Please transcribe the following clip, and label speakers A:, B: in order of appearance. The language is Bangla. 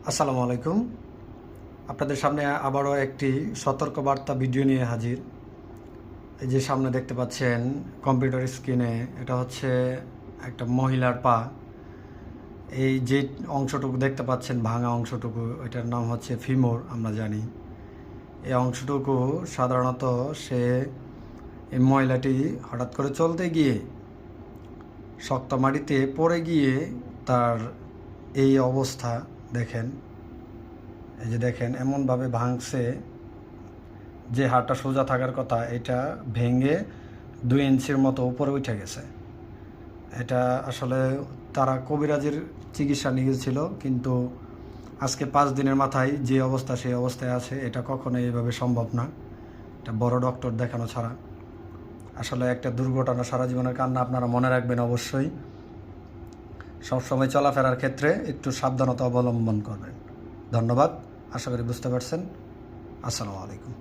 A: আসসালামু আলাইকুম। আপনাদের সামনে আবারও একটি সতর্কবার্তা ভিডিও নিয়ে হাজির। এই যে সামনে দেখতে পাচ্ছেন কম্পিউটার স্ক্রিনে, এটা হচ্ছে একটা মহিলার পা। এই যে অংশটুকু দেখতে পাচ্ছেন, ভাঙা অংশটুকু, এটার নাম হচ্ছে ফিমোর, আমরা জানি। এই অংশটুকু সাধারণত এই মহিলাটি হঠাৎ করে চলতে গিয়ে শক্ত মাটিতে পড়ে গিয়ে তার এই অবস্থা দেখেন। এই যে দেখেন এমনভাবে ভাঙছে, যে হাড়টা সোজা থাকার কথা এটা ভেঙে 2 ইঞ্চির মতো উপরে উঠে গেছে। এটা আসলে তারা কবিরাজের চিকিৎসা নিয়েছিল, কিন্তু আজকে 5 দিনের মাথায় যে অবস্থা সেই অবস্থায় আছে। এটা কখনোই এইভাবে সম্ভব না, এটা বড় ডক্টর দেখানো ছাড়া। আসলে একটা দুর্ঘটনা সারা জীবনের কান্না। আপনারা মনে রাখবেন অবশ্যই, সবসময় চলাফেরার ক্ষেত্রে একটু সাবধানতা অবলম্বন করবেন। ধন্যবাদ, আশা করি বুঝতে পারছেন। আসসালামু আলাইকুম।